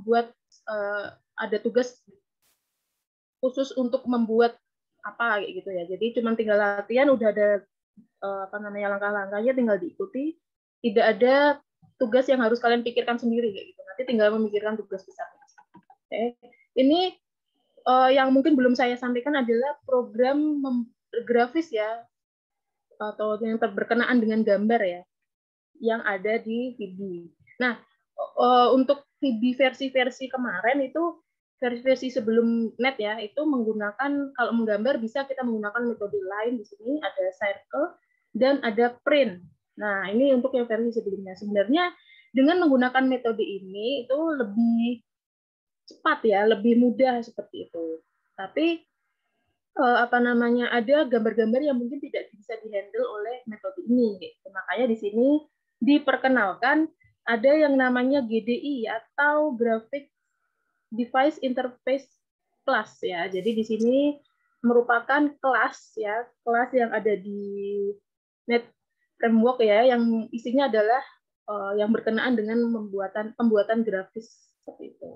buat ada tugas khusus untuk membuat apa gitu ya. Jadi cuma tinggal latihan, udah ada langkah-langkahnya tinggal diikuti. Tidak ada tugas yang harus kalian pikirkan sendiri kayak gitu. Nanti tinggal memikirkan tugas besar. Oke. Ini yang mungkin belum saya sampaikan adalah program grafis ya, atau yang berkenaan dengan gambar ya, yang ada di VB. Nah, untuk VB versi-versi kemarin itu versi sebelum net ya, itu menggunakan, kalau menggambar bisa kita menggunakan metode lain. Di sini ada circle dan ada print. Nah, ini untuk yang versi sebelumnya. Sebenarnya dengan menggunakan metode ini itu lebih cepat ya, lebih mudah seperti itu. Tapi ada gambar-gambar yang mungkin tidak bisa dihandle oleh metode ini. Gitu. Makanya di sini diperkenalkan ada yang namanya GDI atau Graphic Device Interface Class ya. Jadi di sini merupakan kelas ya, kelas yang ada di Net Framework ya, yang isinya adalah yang berkenaan dengan pembuatan grafis seperti itu.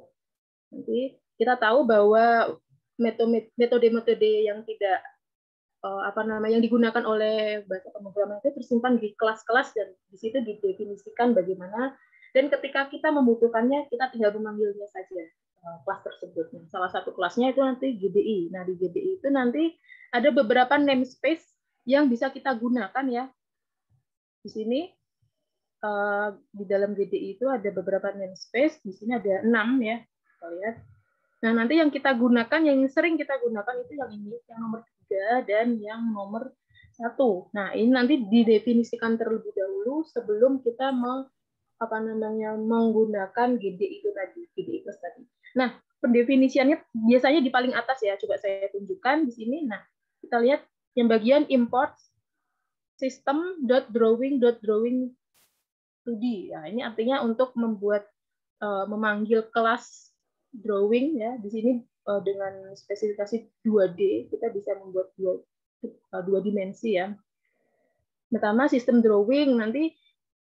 Nanti kita tahu bahwa metode-metode yang tidak yang digunakan oleh bahasa pemrograman itu tersimpan di kelas-kelas dan di situ didefinisikan bagaimana, dan ketika kita membutuhkannya kita tinggal memanggilnya saja kelas tersebut. Nah, salah satu kelasnya itu nanti GDI. Nah, di GDI itu nanti ada beberapa namespace yang bisa kita gunakan ya. Di sini di dalam GDI itu ada beberapa namespace. Di sini ada 6 ya. Kita lihat. Nah, nanti yang kita gunakan, yang sering kita gunakan itu yang ini, yang nomor 3 dan yang nomor 1. Nah, ini nanti didefinisikan terlebih dahulu sebelum kita menggunakan GDI itu tadi, GDI plus tadi. Nah, pendefinisiannya biasanya di paling atas ya, coba saya tunjukkan di sini. Nah, kita lihat yang bagian import system.drawing 2D. Nah, ini artinya untuk membuat memanggil kelas drawing ya. Di sini dengan spesifikasi 2D kita bisa membuat dua dimensi ya. Pertama sistem drawing, nanti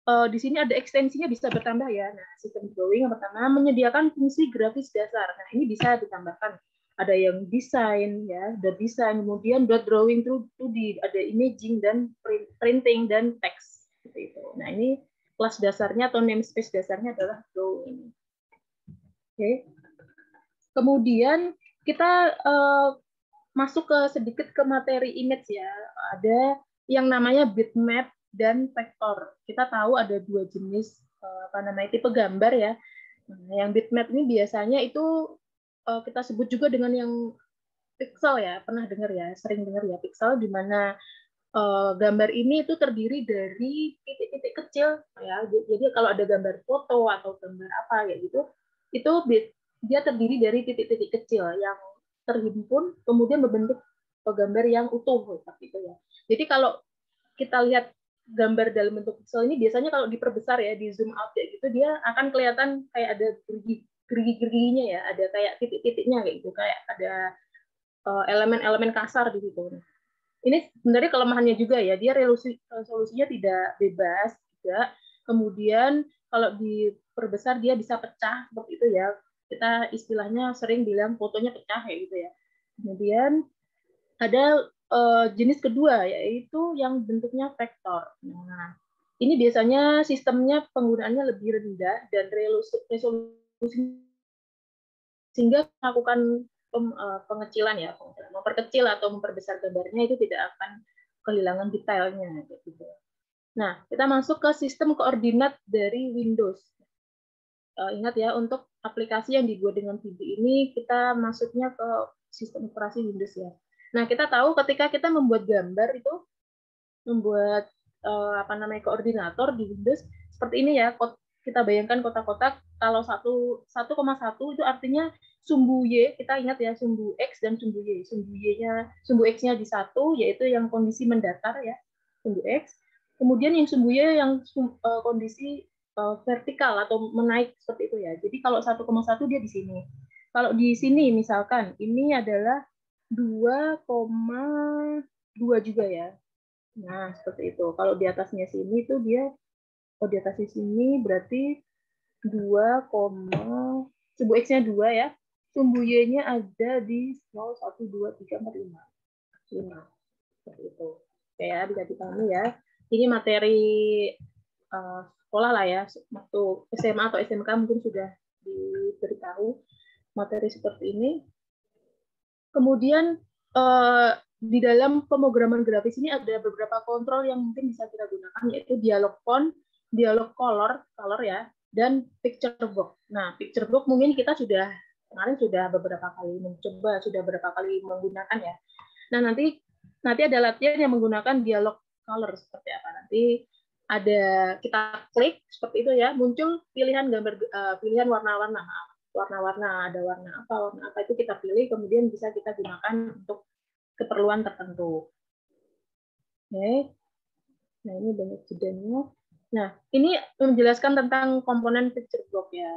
di sini ada ekstensinya bisa bertambah ya. Nah, sistem drawing yang pertama menyediakan fungsi grafis dasar. Nah, ini bisa ditambahkan. Ada yang desain ya, ada desain, kemudian drawing 2D, ada imaging dan printing dan teks seperti itu. Nah, ini kelas dasarnya atau namespace dasarnya adalah drawing. Oke. Kemudian kita masuk sedikit ke materi image ya. Ada yang namanya bitmap dan vektor. Kita tahu ada dua jenis tipe gambar ya. Nah, yang bitmap ini biasanya itu kita sebut juga dengan yang pixel ya. Pernah dengar ya, sering dengar ya pixel, di mana gambar ini itu terdiri dari titik-titik kecil ya. Jadi kalau ada gambar foto atau gambar apa ya gitu, itu dia terdiri dari titik-titik kecil yang terhimpun kemudian membentuk gambar yang utuh seperti itu ya. Jadi kalau kita lihat gambar dalam bentuk pixel ini biasanya kalau diperbesar ya, di zoom out kayak gitu, dia akan kelihatan kayak ada gerigi-geriginya ya, ada kayak titik-titiknya kayak gitu, kayak ada elemen-elemen kasar di situ. Ini sebenarnya kelemahannya juga ya, dia resolusinya tidak bebas juga. Kemudian kalau diperbesar dia bisa pecah seperti itu ya. Kita istilahnya sering bilang fotonya pecah ya gitu ya. Kemudian ada jenis kedua yaitu yang bentuknya vektor. Nah, ini biasanya sistemnya penggunaannya lebih rendah dan resolusi sehingga melakukan pengecilan ya, memperkecil atau memperbesar gambarnya itu tidak akan kehilangan detailnya gitu. Nah, kita masuk ke sistem koordinat dari Windows. Ingat ya, untuk aplikasi yang dibuat dengan VB ini kita masuknya ke sistem operasi Windows ya. Nah, kita tahu ketika kita membuat gambar itu membuat koordinator di Windows seperti ini ya. Kita bayangkan kotak-kotak, kalau 1,1 itu artinya sumbu Y, kita ingat ya, sumbu X dan sumbu Y. Sumbu X-nya di 1, yaitu yang kondisi mendatar ya, sumbu X. Kemudian yang sumbu Y yang kondisi vertikal atau menaik seperti itu ya. Jadi kalau 1,1 dia di sini. Kalau di sini misalkan ini adalah 2,2 juga ya. Nah, seperti itu. Kalau di atasnya sini itu dia, di atasnya sini berarti 2,2 sumbu X-nya 2 ya. Sumbu Y-nya ada di 0, 1, 2, 3, 4, 5. 5. Seperti itu. Oke ya, bisa dipahami ya. Ini materi sekolah lah ya. Waktu SMA atau SMK mungkin sudah diberitahu materi seperti ini. Kemudian di dalam pemrograman grafis ini ada beberapa kontrol yang mungkin bisa kita gunakan, yaitu dialog font, dialog color ya, dan picture box. Nah, picture box mungkin kita kemarin sudah beberapa kali mencoba, sudah beberapa kali menggunakan ya. Nah, nanti ada latihan yang menggunakan dialog color seperti apa. Nanti ada kita klik seperti itu ya, muncul pilihan gambar, pilihan warna-warna. Ada warna apa itu kita pilih, kemudian bisa kita gunakan untuk keperluan tertentu. Oke. Nah, ini banyak jedanya. Nah, ini menjelaskan tentang komponen picture box ya.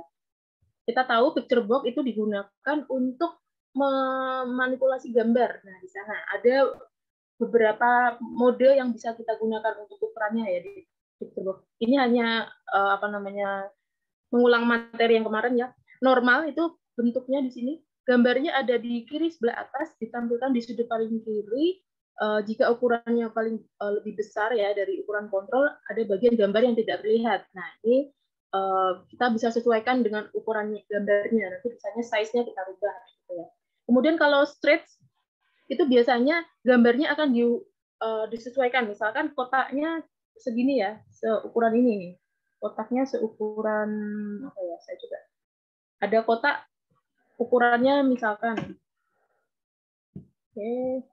Kita tahu picture box itu digunakan untuk memanipulasi gambar. Nah, di sana ada beberapa mode yang bisa kita gunakan untuk ukurannya ya di picture box. Ini hanya mengulang materi yang kemarin ya. Normal itu bentuknya di sini, gambarnya ada di kiri sebelah atas, ditampilkan di sudut paling kiri. Jika ukurannya paling lebih besar ya dari ukuran kontrol, ada bagian gambar yang tidak terlihat. Nah, ini kita bisa sesuaikan dengan ukuran gambarnya. Nanti misalnya size-nya kita rubah. Gitu ya. Kemudian kalau stretch, itu biasanya gambarnya akan disesuaikan. Misalkan kotaknya segini ya, seukuran ini nih. Kotaknya seukuran apa ya? Saya coba. Ada kotak ukurannya misalkan. Oke.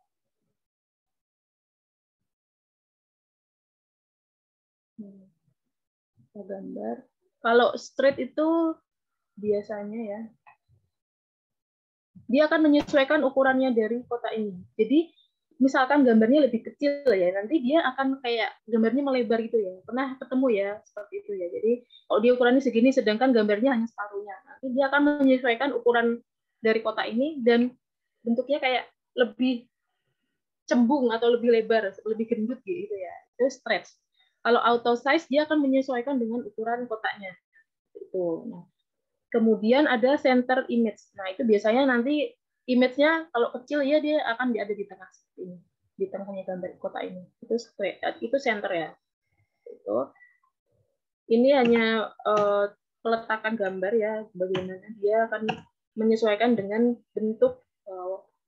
Kita gambar. Kalau straight itu biasanya ya, dia akan menyesuaikan ukurannya dari kotak ini. Jadi misalkan gambarnya lebih kecil ya, nanti dia akan kayak gambarnya melebar gitu ya. Pernah ketemu ya seperti itu ya. Jadi kalau dia ukurannya segini, sedangkan gambarnya hanya separuhnya, nanti dia akan menyesuaikan ukuran dari kotak ini dan bentuknya kayak lebih cembung atau lebih lebar, lebih gendut gitu ya. Itu stretch. Kalau auto size dia akan menyesuaikan dengan ukuran kotaknya. Itu. Nah, kemudian ada center image. Nah, itu biasanya nanti image-nya kalau kecil ya dia akan ada di tengah ini, di tengahnya gambar kotak ini. Itu center ya. Itu. Ini hanya peletakan gambar ya, bagaimana dia akan menyesuaikan dengan bentuk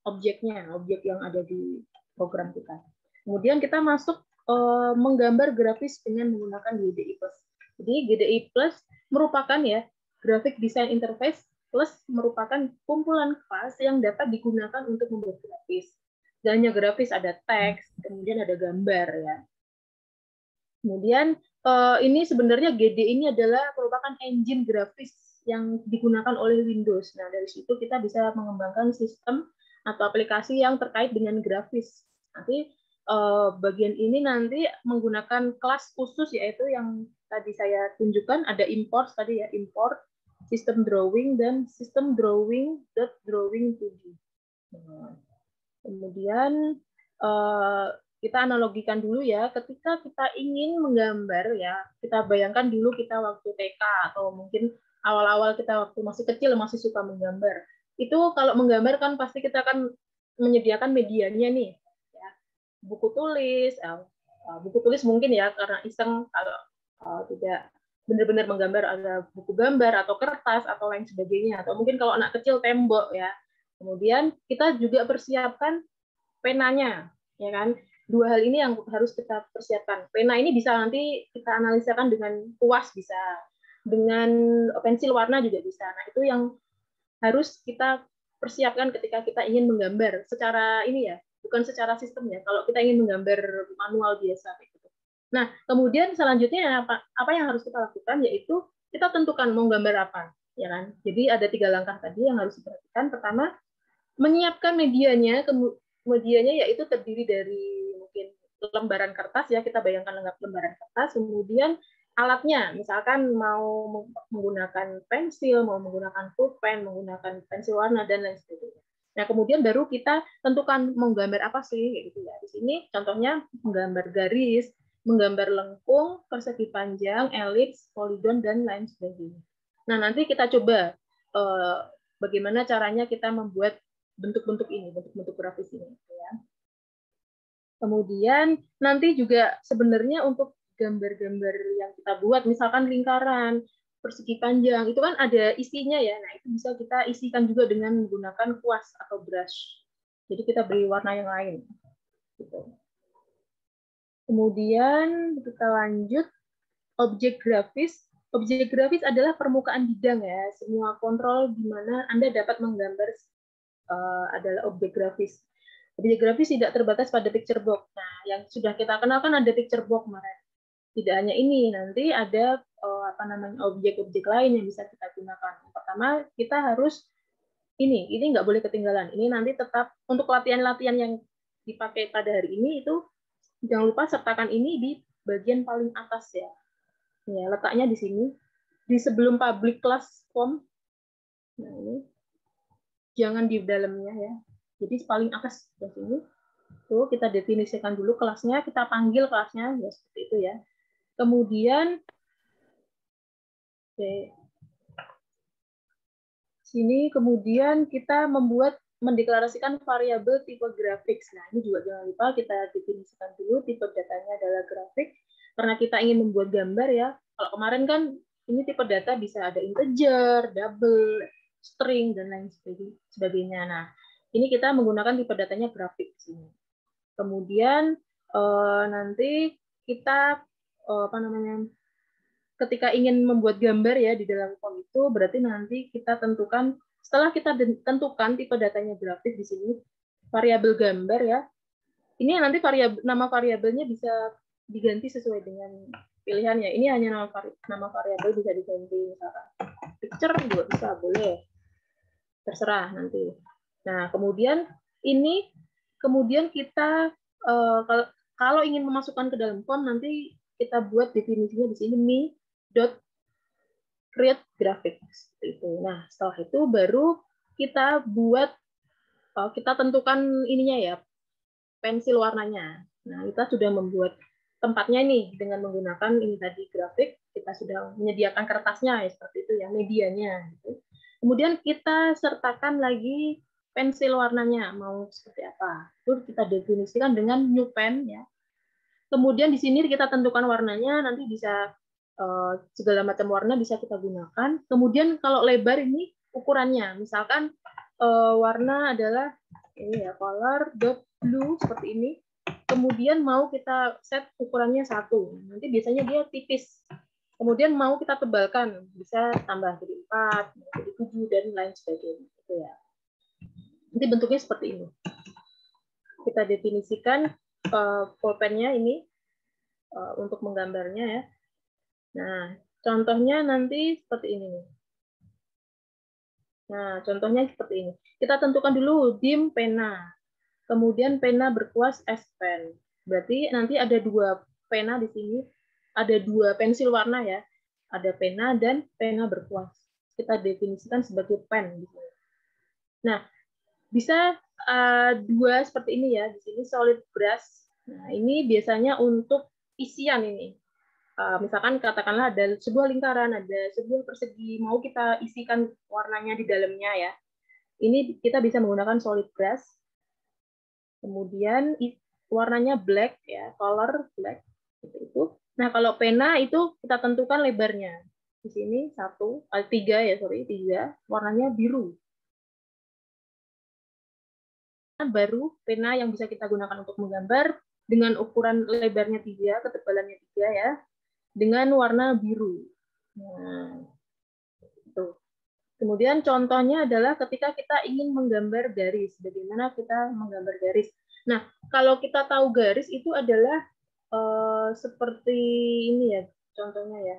objeknya, objek yang ada di program kita. Kemudian kita masuk menggambar grafis dengan menggunakan GDI+. Jadi GDI+ merupakan ya graphic design interface plus merupakan kumpulan kelas yang dapat digunakan untuk membuat grafis. Dan hanya grafis ada teks, kemudian ada gambar ya. Kemudian ini sebenarnya GD ini adalah merupakan engine grafis yang digunakan oleh Windows. Nah, dari situ kita bisa mengembangkan sistem atau aplikasi yang terkait dengan grafis. Nanti bagian ini nanti menggunakan kelas khusus, yaitu yang tadi saya tunjukkan, ada import tadi ya, import, sistem drawing, dan sistem drawing.drawing 2D. Nah, kemudian kita analogikan dulu ya, ketika kita ingin menggambar ya, kita bayangkan dulu kita waktu TK atau mungkin awal-awal kita waktu masih kecil masih suka menggambar. Itu kalau menggambar kan pasti kita akan menyediakan medianya nih, ya. Buku tulis mungkin ya karena iseng, kalau tidak benar-benar menggambar ada buku gambar atau kertas atau lain sebagainya, atau mungkin kalau anak kecil tembok ya. Kemudian kita juga persiapkan penanya, ya kan? Dua hal ini yang harus kita persiapkan. Pena ini bisa nanti kita analisakan dengan kuas, bisa dengan pensil warna juga bisa. Nah, itu yang harus kita persiapkan ketika kita ingin menggambar secara ini ya, bukan secara sistem ya. Kalau kita ingin menggambar manual biasa gitu. Nah, kemudian selanjutnya apa yang harus kita lakukan, yaitu kita tentukan mau gambar apa, ya kan? Jadi ada 3 langkah tadi yang harus diperhatikan. Pertama, menyiapkan medianya, medianya yaitu terdiri dari mungkin lembaran kertas ya, kita bayangkan lembaran kertas, kemudian alatnya, misalkan mau menggunakan pensil, mau menggunakan pulpen, menggunakan pensil warna dan lain sebagainya. Nah, kemudian baru kita tentukan mau gambar apa sih gitu ya. Di sini contohnya menggambar garis, menggambar lengkung, persegi panjang, elips, poligon dan lain sebagainya. Nah, nanti kita coba bagaimana caranya kita membuat bentuk-bentuk ini, bentuk-bentuk grafis ini. Ya. Kemudian nanti juga sebenarnya untuk gambar-gambar yang kita buat, misalkan lingkaran, persegi panjang, itu kan ada isinya ya. Nah, itu bisa kita isikan juga dengan menggunakan kuas atau brush. Jadi kita beri warna yang lain. Gitu. Kemudian kita lanjut, objek grafis. Objek grafis adalah permukaan bidang ya. Semua kontrol di mana Anda dapat menggambar adalah objek grafis. Objek grafis tidak terbatas pada picture box. Nah, yang sudah kita kenal kan ada picture box kemarin. Tidak hanya ini, nanti ada objek-objek lain yang bisa kita gunakan. Pertama, kita harus ini nggak boleh ketinggalan. Ini nanti tetap untuk latihan-latihan yang dipakai pada hari ini itu jangan lupa sertakan ini di bagian paling atas ya. Ya, letaknya di sini, di sebelum public class form. Nah, ini jangan di dalamnya ya. Jadi paling atas di sini. Tuh, kita definisikan dulu kelasnya, kita panggil kelasnya ya seperti itu ya. Kemudian sini kemudian kita mendeklarasikan variabel tipe grafik. Nah, ini juga jangan lupa kita definisikan dulu tipe datanya adalah grafik karena kita ingin membuat gambar ya. Kalau kemarin kan ini tipe data bisa ada integer, double, string dan lain sebagainya. Nah, ini kita menggunakan tipe datanya grafik di sini. Kemudian nanti kita ketika ingin membuat gambar ya di dalam form itu berarti nanti kita tentukan setelah kita tentukan tipe datanya grafik di sini variabel gambar ya. Ini nanti nama variabelnya bisa diganti sesuai dengan pilihannya. Ini hanya nama variabel bisa diganti misalkan picture juga bisa boleh. Terserah nanti. Nah, kemudian kita kalau ingin memasukkan ke dalam form nanti kita buat definisinya di sini me.create graphic itu. Nah, setelah itu baru kita tentukan ininya ya, pensil warnanya. Nah, kita sudah membuat tempatnya nih dengan menggunakan ini tadi grafik, kita sudah menyediakan kertasnya ya seperti itu ya, medianya gitu. Kemudian kita sertakan lagi pensil warnanya mau seperti apa. Itu kita definisikan dengan new pen ya. Kemudian di sini kita tentukan warnanya, nanti bisa segala macam warna bisa kita gunakan. Kemudian kalau lebar ini ukurannya, misalkan warna adalah ini ya color blue seperti ini. Kemudian mau kita set ukurannya 1. Nanti biasanya dia tipis. Kemudian mau kita tebalkan, bisa tambah jadi 4, jadi 7 dan lain sebagainya. Gitu ya. Nanti bentuknya seperti ini. Kita definisikan pulpennya ini untuk menggambarnya ya. Nah, contohnya nanti seperti ini. Nah, contohnya seperti ini. Kita tentukan dulu dim pena. Kemudian pena berkuas S pen. Berarti nanti ada 2 pena di sini. Ada 2 pensil warna ya. Ada pena dan pena berkuas. Kita definisikan sebagai pen di sini. Nah, bisa 2 seperti ini ya. Di sini solid brush. Nah, ini biasanya untuk isian ini. Misalkan katakanlah ada sebuah lingkaran, ada sebuah persegi, mau kita isikan warnanya di dalamnya ya. Ini kita bisa menggunakan solid brush. Kemudian warnanya black ya, color black seperti itu. Nah, kalau pena itu kita tentukan lebarnya. Di sini 3, warnanya biru. Baru pena yang bisa kita gunakan untuk menggambar dengan ukuran lebarnya 3, ketebalannya 3 ya. Dengan warna biru. Nah, itu. Kemudian contohnya adalah ketika kita ingin menggambar garis. Bagaimana kita menggambar garis? Nah, kalau kita tahu garis itu adalah seperti ini ya, contohnya ya.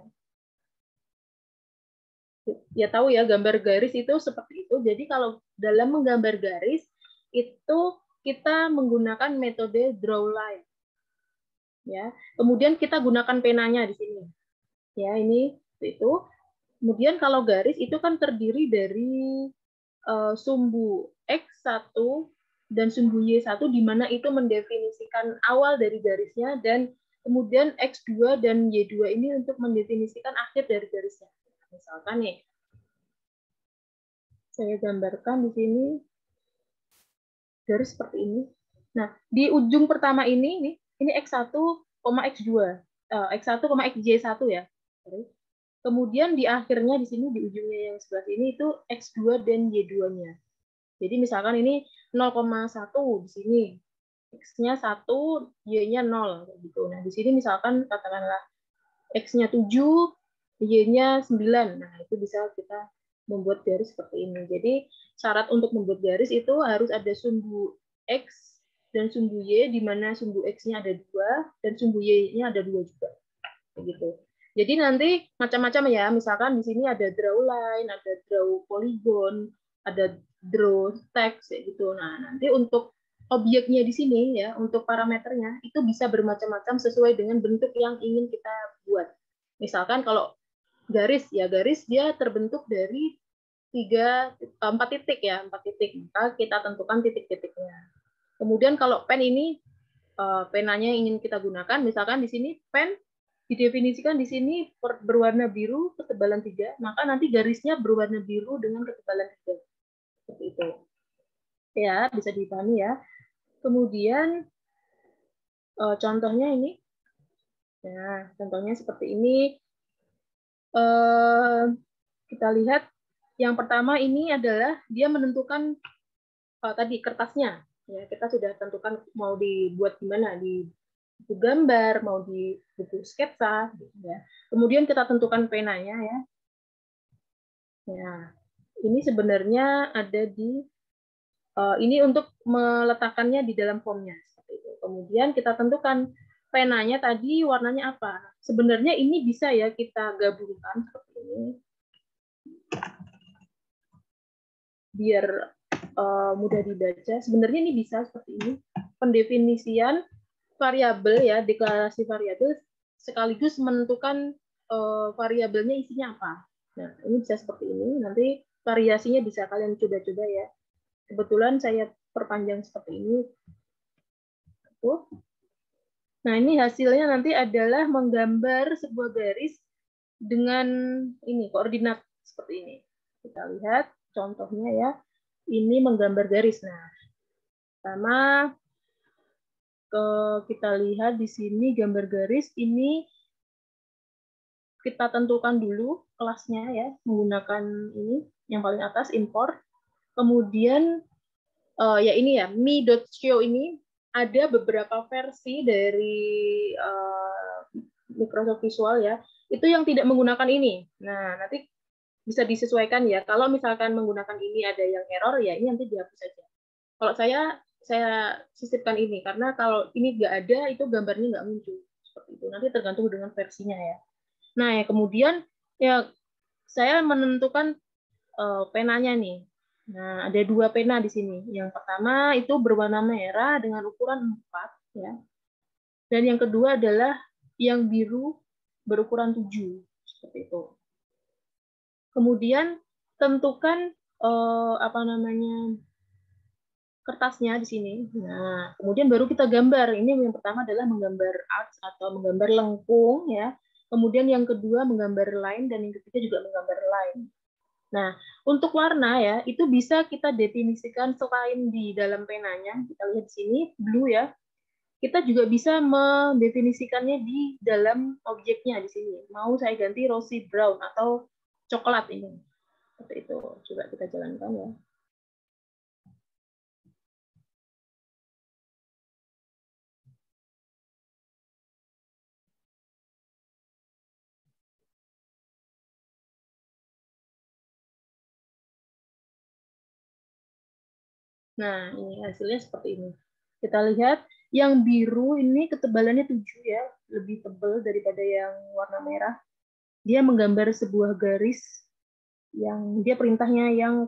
Ya tahu ya, gambar garis itu seperti itu. Jadi kalau dalam menggambar garis itu kita menggunakan metode draw line. Ya. Kemudian kita gunakan penanya di sini. Ya, ini itu. Kemudian kalau garis itu kan terdiri dari sumbu X1 dan sumbu Y1 di mana itu mendefinisikan awal dari garisnya dan kemudian X2 dan Y2 ini untuk mendefinisikan akhir dari garisnya. Misalkan nih, Saya gambarkan di sini garis seperti ini. Nah, di ujung pertama ini X1, X2. X1, XJ1 ya. Kemudian di akhirnya di sini di ujungnya yang sebelah sini itu X2 dan Y2-nya. Jadi misalkan ini 0,1 di sini. X-nya 1, Y-nya 0 gitu. Nah, di sini misalkan katakanlah X-nya 7, Y-nya 9. Nah, itu bisa kita membuat garis seperti ini. Jadi, syarat untuk membuat garis itu harus ada sumbu X dan sumbu Y, di mana sumbu X-nya ada 2, dan sumbu Y-nya ada 2 juga. Begitu. Jadi nanti macam-macam ya, misalkan di sini ada draw line, ada draw polygon, ada draw text, gitu. Nah, nanti untuk objeknya di sini ya, untuk parameternya itu bisa bermacam-macam sesuai dengan bentuk yang ingin kita buat. Misalkan kalau garis ya, garis dia terbentuk dari 4 titik ya, 4 titik. Maka kita tentukan titik-titiknya. Kemudian kalau pen ini penanya yang ingin kita gunakan, misalkan di sini pen didefinisikan di sini berwarna biru ketebalan 3, maka nanti garisnya berwarna biru dengan ketebalan 3. Seperti itu. Ya, bisa dipahami ya. Kemudian contohnya ini. Nah, contohnya seperti ini. Kita lihat yang pertama ini adalah dia menentukan tadi kertasnya. Ya, kita sudah tentukan mau dibuat gimana, di buku gambar, mau di buku sketsa, gitu ya. Kemudian kita tentukan penanya ya. Nah, ini sebenarnya ada di ini untuk meletakkannya di dalam formnya. Kemudian kita tentukan penanya tadi warnanya apa. Sebenarnya ini bisa ya kita gabungkan seperti ini. Biar mudah dibaca. Sebenarnya ini bisa seperti ini. Pendefinisian variabel ya, deklarasi variabel sekaligus menentukan variabelnya isinya apa. Nah, ini bisa seperti ini. Nanti variasinya bisa kalian coba-coba ya. Kebetulan saya perpanjang seperti ini. Nah, ini hasilnya nanti adalah menggambar sebuah garis dengan ini koordinat seperti ini. Kita lihat contohnya ya. Ini menggambar garis. Nah, pertama kita lihat di sini gambar garis ini kita tentukan dulu kelasnya ya menggunakan ini yang paling atas import. Kemudian ya ini ya mi.show ini ada beberapa versi dari Microsoft Visual ya. Itu yang tidak menggunakan ini. Nah, nanti bisa disesuaikan ya. Kalau misalkan menggunakan ini ada yang error ya ini nanti dihapus saja. Kalau saya sisipkan ini karena kalau ini nggak ada itu gambarnya nggak muncul seperti itu. Nanti tergantung dengan versinya ya. Nah ya kemudian ya saya menentukan penanya nih. Nah ada 2 pena di sini. Yang pertama itu berwarna merah dengan ukuran 4 ya. Dan yang kedua adalah yang biru berukuran 7 seperti itu. Kemudian tentukan apa namanya kertasnya di sini. Nah, kemudian baru kita gambar. Ini yang pertama adalah menggambar arcs atau menggambar lengkung ya. Kemudian yang kedua menggambar line dan yang ketiga juga menggambar line. Nah, untuk warna ya, itu bisa kita definisikan selain di dalam penanya. Kita lihat di sini blue ya. Kita juga bisa mendefinisikannya di dalam objeknya di sini. Mau saya ganti rosy brown atau coklat ini. Seperti itu. Coba kita jalankan ya. Nah, ini hasilnya seperti ini. Kita lihat yang biru ini ketebalannya 7 ya, lebih tebal daripada yang warna merah. Dia menggambar sebuah garis yang dia perintahnya yang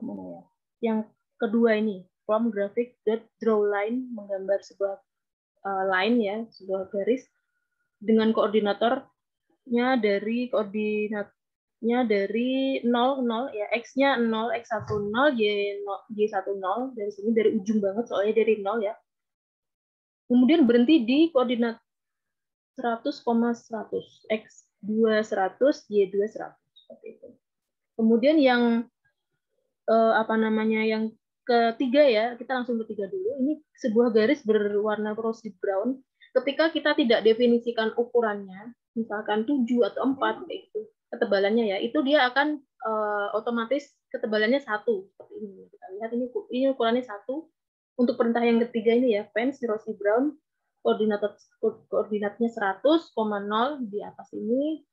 mana ya? Yang kedua ini, from graphic dot draw line menggambar sebuah line ya, sebuah garis dengan koordinatornya dari dari 0 ya, X-nya 0, X1 0, Y1 0 dari sini dari ujung banget soalnya dari 0 ya. Kemudian berhenti di koordinat 100,100, X2 100, Y2 100 seperti itu. Kemudian yang yang ketiga ya, kita langsung ketiga dulu. Ini sebuah garis berwarna rosy brown. Ketika kita tidak definisikan ukurannya, misalkan 7 atau 4 kayak gitu, ketebalannya ya, itu dia akan otomatis ketebalannya 1 seperti ini. Kita lihat ini ukurannya 1. Untuk perintah yang ketiga ini ya, pens rosy brown, koordinatnya 100,0 di atas ini,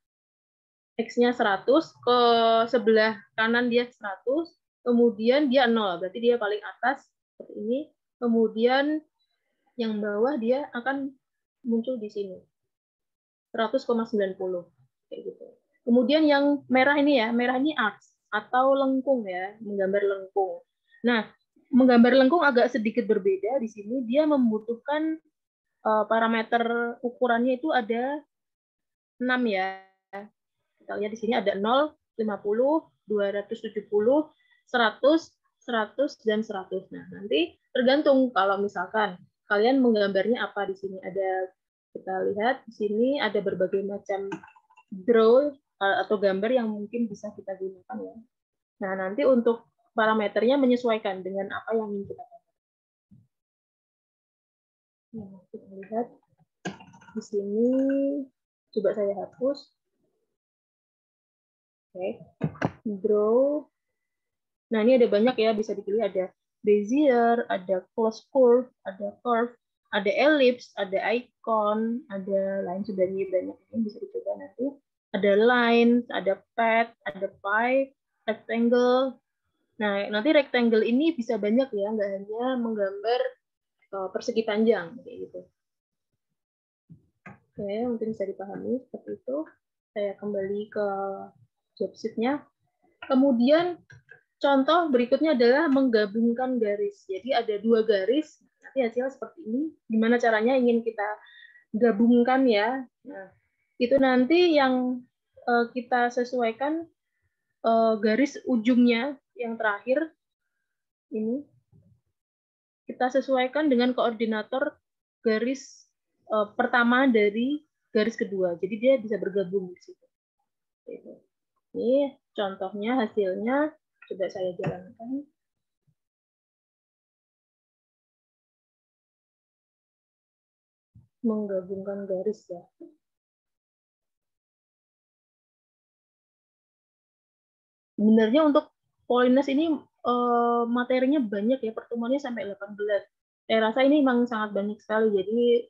X-nya 100, ke sebelah kanan dia 100, kemudian dia 0, berarti dia paling atas seperti ini. Kemudian yang bawah dia akan muncul di sini 100,90 kayak gitu. Kemudian yang merah ini ya, merah ini arcs atau lengkung ya, menggambar lengkung. Nah, menggambar lengkung agak sedikit berbeda di sini. Dia membutuhkan parameter ukurannya itu ada 6 ya. Kita lihat di sini ada 0, 50, 270, 100, 100, dan 100. Nah, nanti tergantung kalau misalkan kalian menggambarnya apa di sini. Kita lihat di sini ada berbagai macam draw atau gambar yang mungkin bisa kita gunakan ya. Nah, nanti untuk parameternya menyesuaikan dengan apa yang ingin kita gambar. Nah, kita lihat di sini, coba saya hapus. Oke, draw. Nah, ini ada banyak ya, bisa dipilih ada Bezier, ada closed curve, ada ellipse, ada icon, ada lain sebagainya banyak. Ini bisa dicoba nanti. Ada line, ada pad, ada pie, rectangle. Nah, nanti rectangle ini bisa banyak ya, nggak hanya menggambar persegi panjang kayak gitu. Oke, mungkin bisa dipahami seperti itu. Saya kembali ke job sheet-nya. Kemudian contoh berikutnya adalah menggabungkan garis. Jadi ada 2 garis, nanti hasilnya seperti ini. Gimana caranya ingin kita gabungkan ya. Nah, itu nanti yang kita sesuaikan garis ujungnya yang terakhir ini. Kita sesuaikan dengan koordinator garis pertama dari garis kedua. Jadi dia bisa bergabung di situ. Ini contohnya hasilnya. Coba saya jalankan. Menggabungkan garis ya. Sebenarnya untuk Polines ini materinya banyak ya, pertemuannya sampai 18. Saya rasa ini memang sangat banyak sekali, jadi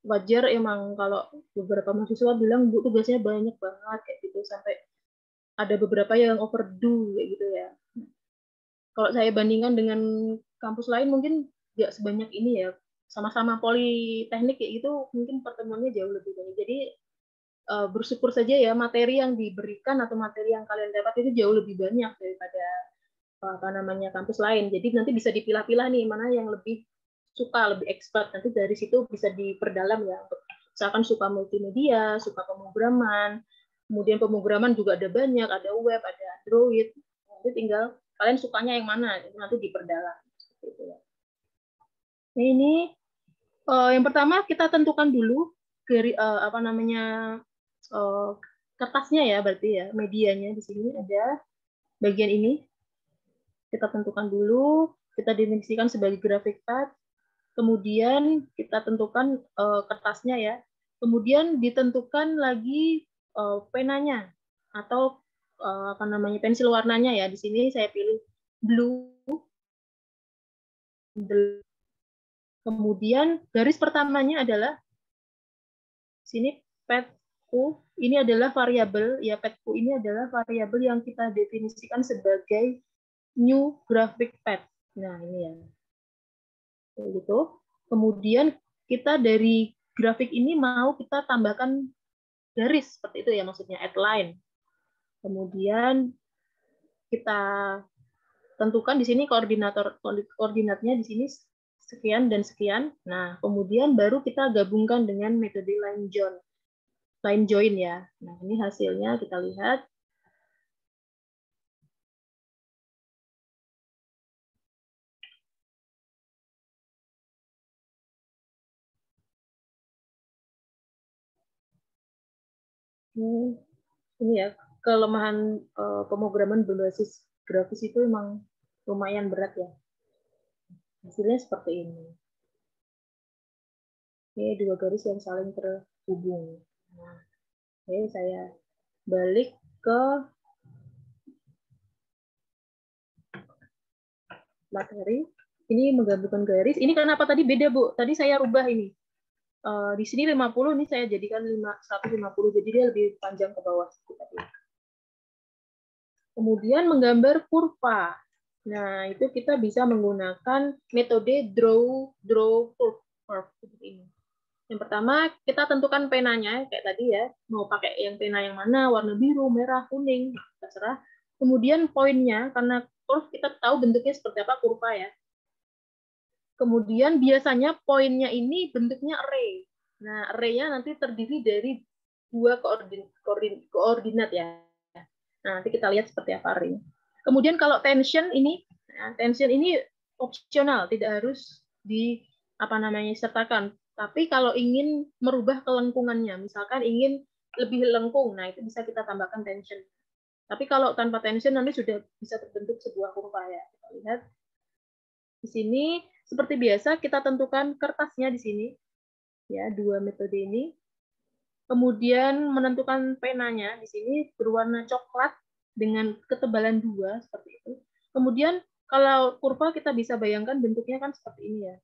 wajar emang kalau beberapa mahasiswa bilang, Bu, tugasnya banyak banget, kayak gitu, sampai ada beberapa yang overdo, kayak gitu ya. Kalau saya bandingkan dengan kampus lain, mungkin nggak sebanyak ini ya, sama-sama politeknik kayak gitu, mungkin pertemuannya jauh lebih banyak. Jadi bersyukur saja ya materi yang diberikan atau materi yang kalian dapat itu jauh lebih banyak daripada kampus lain. Jadi nanti bisa dipilah-pilah nih mana yang lebih suka, lebih expert. Nanti dari situ bisa diperdalam ya. Misalkan suka multimedia, suka pemrograman, kemudian pemrograman juga ada banyak, ada web, ada Android. Nanti tinggal kalian sukanya yang mana, nanti diperdalam. Nah, ini yang pertama kita tentukan dulu kertasnya ya, berarti ya medianya di sini ada bagian ini. Kita tentukan dulu, kita definisikan sebagai graphic pad, kemudian kita tentukan kertasnya ya, kemudian ditentukan lagi penanya atau pensil warnanya ya. Di sini saya pilih blue. Kemudian garis pertamanya adalah sini petku, ini adalah variabel ya, petku ini adalah variabel yang kita definisikan sebagai new graphic pad. Nah, ini ya. Gitu. Kemudian kita dari grafik ini mau kita tambahkan garis seperti itu ya, maksudnya add line. Kemudian kita tentukan di sini koordinatnya di sini sekian dan sekian. Nah, kemudian baru kita gabungkan dengan metode line join ya. Nah, ini hasilnya kita lihat. Ini ya, kelemahan pemrograman berbasis grafis itu memang lumayan berat ya. Hasilnya seperti ini. Ini dua garis yang saling terhubung. Nah, oke, saya balik ke materi. Ini menggabungkan garis. Ini kenapa tadi beda, Bu? Tadi saya rubah ini. Di sini 50, ini saya jadikan 150. Jadi dia lebih panjang ke bawah. Kemudian menggambar kurva. Nah, itu kita bisa menggunakan metode draw curve seperti ini. Yang pertama, kita tentukan penanya kayak tadi ya, mau pakai yang pena yang mana, warna biru, merah, kuning, terserah. Kemudian poinnya, karena curve kita tahu bentuknya seperti apa, kurva ya. Kemudian biasanya poinnya ini bentuknya array. Nah, array-nya nanti terdiri dari dua koordinat ya. Nah, nanti kita lihat seperti apa array. Kemudian kalau tension ini opsional, tidak harus disertakan. Tapi kalau ingin merubah kelengkungannya, misalkan ingin lebih lengkung, nah itu bisa kita tambahkan tension. Tapi kalau tanpa tension nanti sudah bisa terbentuk sebuah kurva ya. Kita lihat di sini seperti biasa kita tentukan kertasnya di sini ya, dua metode ini. Kemudian menentukan penanya di sini berwarna coklat dengan ketebalan 2 seperti itu. Kemudian kalau kurva kita bisa bayangkan bentuknya kan seperti ini ya.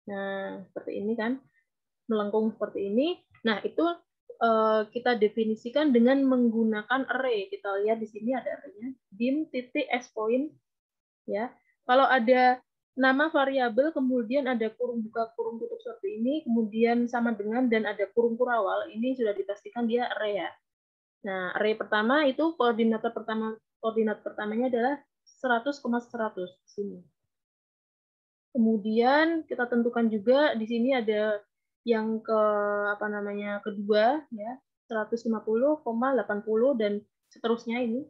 Nah, seperti ini kan, melengkung seperti ini. Nah, itu kita definisikan dengan menggunakan array. Kita lihat di sini ada array-nya, dim titik s point ya. Kalau ada nama variabel, kemudian ada kurung buka kurung tutup seperti ini, kemudian sama dengan dan ada kurung kurawal, ini sudah dipastikan dia array ya. Nah, array pertama itu koordinat pertamanya adalah 100,100 di sini. Kemudian kita tentukan juga di sini ada yang kedua ya, 150,80 dan seterusnya ini.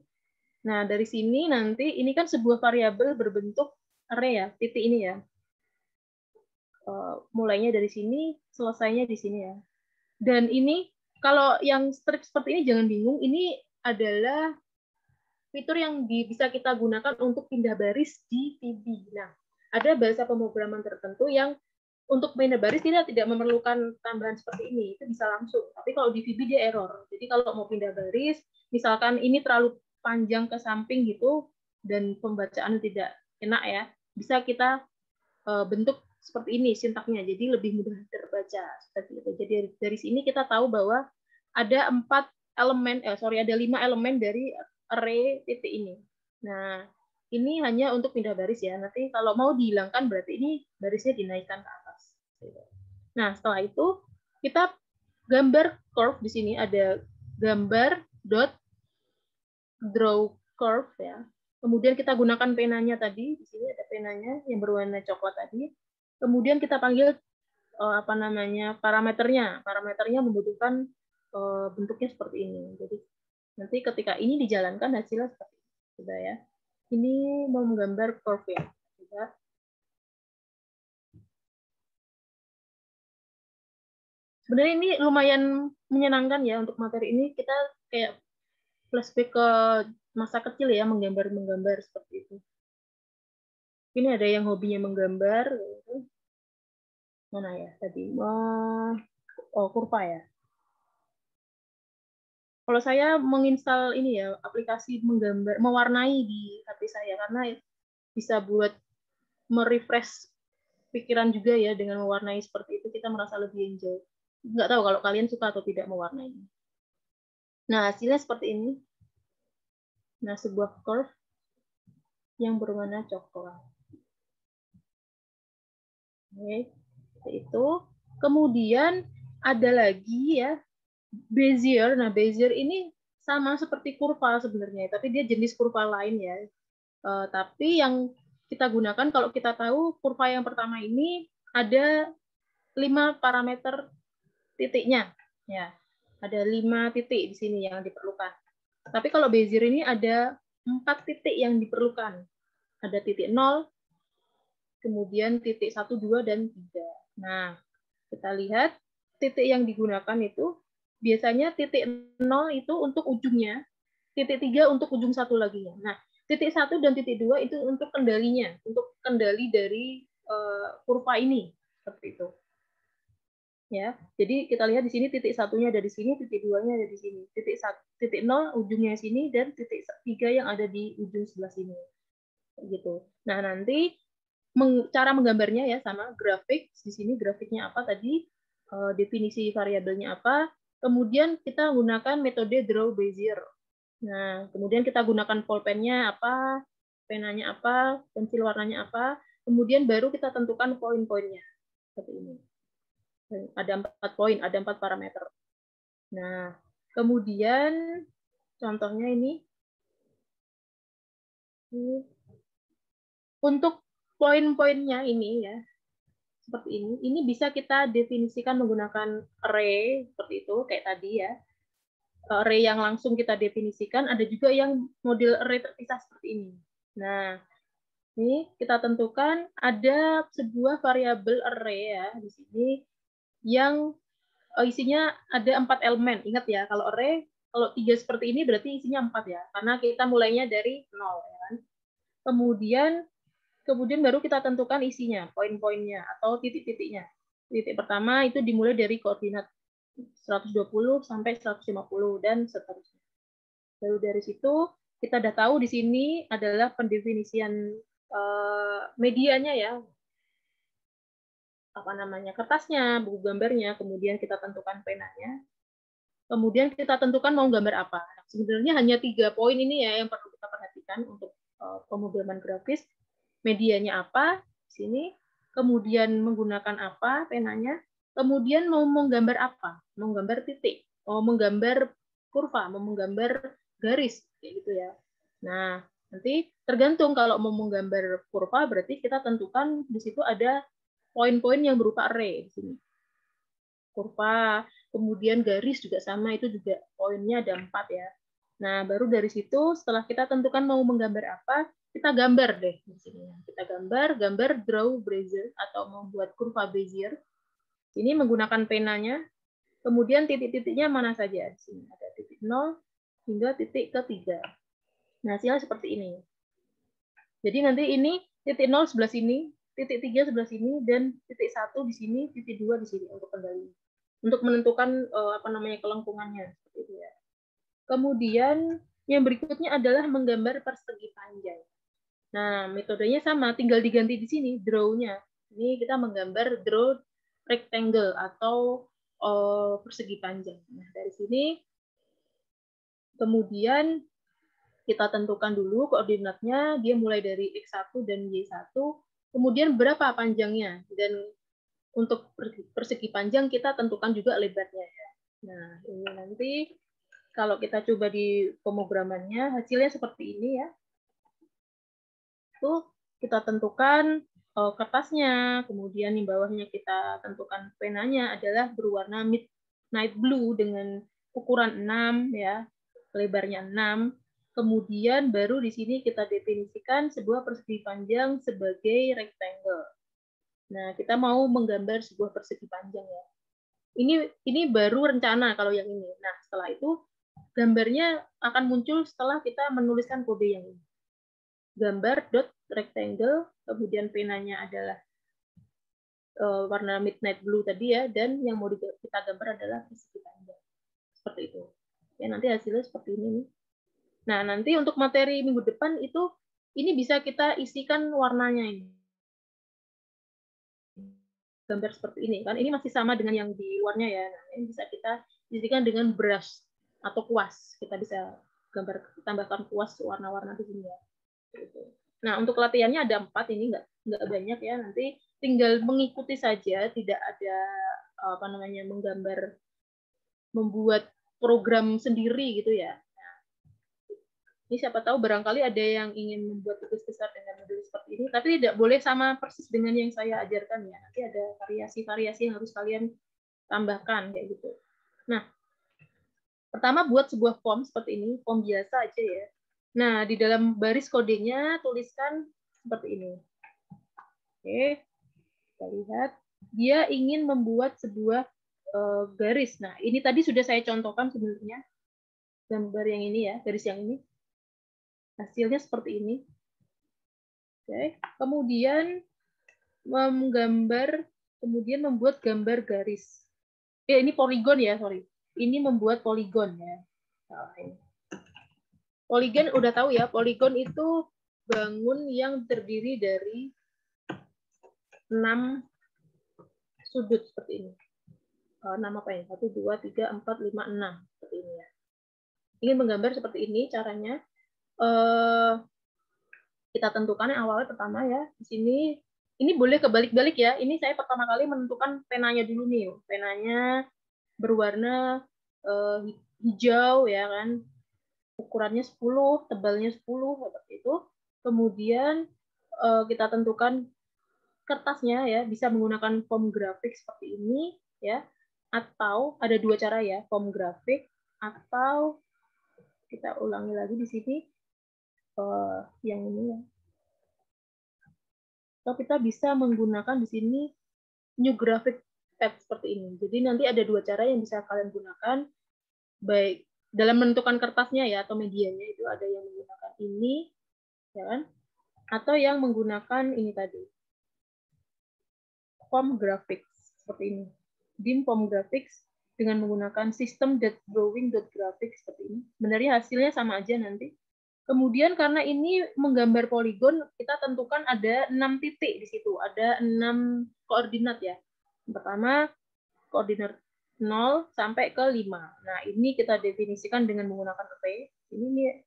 Nah, dari sini nanti ini kan sebuah variabel berbentuk array ya, titik ini ya. Mulainya dari sini, selesainya di sini ya. Dan ini kalau yang strip seperti ini jangan bingung, ini adalah fitur yang bisa kita gunakan untuk pindah baris di VB. Nah, ada bahasa pemrograman tertentu yang untuk pindah baris tidak memerlukan tambahan seperti ini, itu bisa langsung. Tapi kalau di VB dia error. Jadi kalau mau pindah baris, misalkan ini terlalu panjang ke samping gitu dan pembacaan tidak enak ya, bisa kita bentuk seperti ini sintaknya, jadi lebih mudah terbaca seperti itu. Jadi dari sini kita tahu bahwa ada 5 elemen dari array titik ini. Nah, ini hanya untuk pindah baris ya. Nanti kalau mau dihilangkan berarti ini barisnya dinaikkan ke atas. Nah, setelah itu kita gambar curve di sini, ada gambar dot draw curve ya. Kemudian kita gunakan penanya tadi, di sini ada penanya yang berwarna coklat tadi. Kemudian kita panggil parameternya. Parameternya membutuhkan bentuknya seperti ini. Jadi nanti ketika ini dijalankan hasilnya seperti ini. Sudah ya. Ini mau menggambar curve ya. Sudah. Sebenarnya ini lumayan menyenangkan ya untuk materi ini. Kita kayak flashback ke masa kecil ya, menggambar seperti itu. Ini ada yang hobinya menggambar. Mana ya tadi? Oh, kurva ya. Kalau saya menginstal ini ya, aplikasi menggambar, mewarnai di HP saya karena bisa buat merefresh pikiran juga ya, dengan mewarnai seperti itu kita merasa lebih enjoy. Nggak tahu kalau kalian suka atau tidak mewarnai. Nah, hasilnya seperti ini. Nah, sebuah curve yang berwarna coklat. Oke, itu. Kemudian ada lagi ya, Bezier. Nah, Bezier ini sama seperti kurva sebenarnya, tapi dia jenis kurva lain ya. Tapi yang kita gunakan, kalau kita tahu kurva yang pertama ini ada 5 parameter titiknya, ya. Ada 5 titik di sini yang diperlukan. Tapi kalau Bezier ini ada 4 titik yang diperlukan. Ada titik 0, kemudian titik 1, 2, dan 3. Nah, kita lihat titik yang digunakan itu biasanya titik 0 itu untuk ujungnya, titik 3 untuk ujung satu lagi. Nah, titik 1 dan titik 2 itu untuk kendalinya, untuk kendali dari kurva ini, seperti itu. Ya, jadi kita lihat di sini titik satunya ada di sini, titik 2-nya ada di sini, titik 0 ujungnya sini, dan titik 3 yang ada di ujung sebelah sini. Gitu. Nah, nanti cara menggambarnya ya sama grafik. Di sini grafiknya apa tadi, definisi variabelnya apa, kemudian kita gunakan metode draw Bezier. Nah, kemudian kita gunakan pulpennya apa, penanya apa, pensil warnanya apa, kemudian baru kita tentukan poin-poinnya seperti ini. Ada 4 poin, ada 4 parameter. Nah, kemudian contohnya ini untuk poin-poinnya ini ya, seperti ini. Ini bisa kita definisikan menggunakan array seperti itu, kayak tadi ya. Array yang langsung kita definisikan, ada juga yang model array terpisah seperti ini. Nah, ini kita tentukan ada sebuah variabel array ya di sini yang isinya ada 4 elemen. Ingat ya, kalau array kalau 3 seperti ini berarti isinya 4 ya, karena kita mulainya dari 0 ya kan. Kemudian baru kita tentukan isinya, poin-poinnya atau titik-titiknya. Titik pertama itu dimulai dari koordinat 120 sampai 150 dan seterusnya. Lalu dari situ kita udah tahu di sini adalah pendefinisian medianya ya, apa namanya, kertasnya, buku gambarnya, kemudian kita tentukan penanya, kemudian kita tentukan mau gambar apa. Nah, sebenarnya hanya 3 poin ini ya yang perlu kita perhatikan untuk pemrograman grafis. Medianya apa di sini, kemudian menggunakan apa penanya, kemudian mau menggambar apa, mau menggambar titik, mau menggambar kurva, mau menggambar garis, kayak gitu ya. Nah, nanti tergantung kalau mau menggambar kurva berarti kita tentukan di situ ada poin-poin yang berupa array di sini. Kurva, kemudian garis juga sama, itu juga poinnya ada 4 ya. Nah, baru dari situ setelah kita tentukan mau menggambar apa, kita gambar deh di sini. Kita gambar draw Bezier atau membuat kurva Bezier. Ini menggunakan penanya. Kemudian titik-titiknya mana saja di sini. Ada titik 0 hingga titik ketiga. Nah, hasilnya seperti ini. Jadi nanti ini titik 0 sebelah sini, titik 3 sebelah sini, dan titik 1 di sini, titik 2 di sini untuk kendali. Untuk menentukan apa namanya kelengkungannya seperti itu ya. Kemudian yang berikutnya adalah menggambar persegi panjang. Nah, metodenya sama, tinggal diganti di sini draw-nya. Ini kita menggambar draw rectangle atau persegi panjang. Nah, dari sini kemudian kita tentukan dulu koordinatnya, dia mulai dari X1 dan Y1, kemudian berapa panjangnya, dan untuk persegi panjang kita tentukan juga lebarnya ya. Nah, ini nanti kalau kita coba di pemrogramannya hasilnya seperti ini ya. Itu kita tentukan kertasnya, kemudian di bawahnya kita tentukan penanya adalah berwarna midnight blue dengan ukuran 6 ya, lebarnya 6. Kemudian baru di sini kita definisikan sebuah persegi panjang sebagai rectangle. Nah, kita mau menggambar sebuah persegi panjang ya. Ini baru rencana kalau yang ini. Nah, setelah itu gambarnya akan muncul setelah kita menuliskan kode yang ini. Gambar dot rectangle, kemudian penanya adalah warna midnight blue tadi ya, dan yang mau kita gambar adalah persegi panjang. Seperti itu. Ya, nanti hasilnya seperti ini nih. Nah, nanti untuk materi minggu depan itu ini bisa kita isikan warnanya ini. Gambar seperti ini kan, ini masih sama dengan yang di luarnya ya. Nah, ini bisa kita isikan dengan brush atau kuas. Kita bisa gambar tambahkan kuas warna-warna di sini ya. Nah, untuk latihannya ada 4 ini, nggak banyak ya. Nanti tinggal mengikuti saja, tidak ada apa namanya menggambar, membuat program sendiri gitu ya. Ini siapa tahu barangkali ada yang ingin membuat tugas besar dengan modul seperti ini, tapi tidak boleh sama persis dengan yang saya ajarkan ya. Nanti ada variasi-variasi yang harus kalian tambahkan kayak gitu. Nah, pertama buat sebuah form seperti ini, form biasa aja ya. Nah, di dalam baris kodenya tuliskan seperti ini. Oke, kita lihat. Dia ingin membuat sebuah garis. Nah, ini tadi sudah saya contohkan sebenarnya gambar yang ini ya, garis yang ini. Hasilnya seperti ini. Oke. Kemudian kemudian membuat gambar garis. Ini poligon ya, sorry. Ini membuat poligon ya. Nah, ini. Poligon udah tahu ya, poligon itu bangun yang terdiri dari 6 sudut seperti ini. 6 apa ya? 1, 2, 3, 4, 5, 6 seperti ini ya. Ingin menggambar seperti ini caranya. Kita tentukan yang awalnya pertama ya. Di sini ini boleh kebalik-balik ya. Ini saya pertama kali menentukan penanya dulu nih. Penanya berwarna hijau ya kan. Ukurannya 10, tebalnya 10 seperti itu. Kemudian kita tentukan kertasnya ya, bisa menggunakan foam grafik seperti ini ya. Atau ada dua cara ya, foam grafik atau kita ulangi lagi di sini yang ini ya. Atau kita bisa menggunakan di sini new graphic pad seperti ini. Jadi nanti ada dua cara yang bisa kalian gunakan, baik dalam menentukan kertasnya ya atau medianya, itu ada yang menggunakan ini, ya kan? Atau yang menggunakan ini tadi, foam graphics seperti ini. BIM foam graphics dengan menggunakan sistem drawing.graphics seperti ini. Sebenarnya hasilnya sama aja nanti. Kemudian karena ini menggambar poligon, kita tentukan ada 6 titik di situ, ada 6 koordinat ya. Yang pertama, koordinat 0 sampai ke 5. Nah, ini kita definisikan dengan menggunakan array. Ini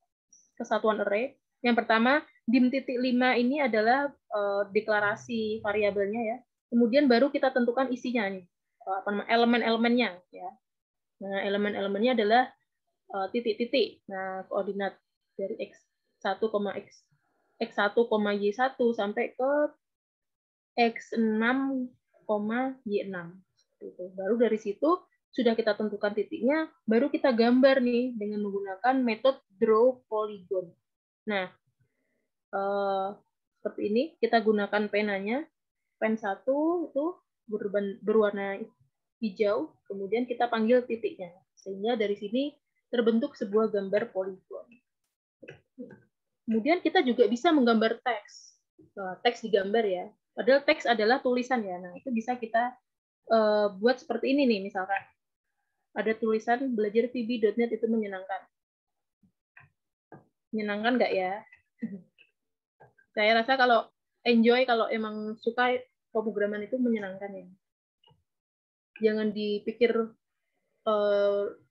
kesatuan array. Yang pertama, dim titik 5 ini adalah deklarasi variabelnya ya. Kemudian baru kita tentukan isinya nih, elemen-elemennya ya. Nah, elemen-elemennya adalah titik-titik. Nah, koordinat dari x1, y1 sampai ke x6, y6. Baru dari situ sudah kita tentukan titiknya, baru kita gambar nih dengan menggunakan metode draw polygon. Nah, seperti ini kita gunakan penanya, pen 1 itu berwarna hijau, kemudian kita panggil titiknya, sehingga dari sini terbentuk sebuah gambar poligon. Kemudian kita juga bisa menggambar teks. Teks digambar ya. Padahal teks adalah tulisan ya. Nah, itu bisa kita buat seperti ini nih, misalkan. Ada tulisan belajar VB.NET itu menyenangkan. Menyenangkan nggak ya? Saya rasa kalau enjoy, kalau emang suka pemrograman itu menyenangkan ya. Jangan dipikir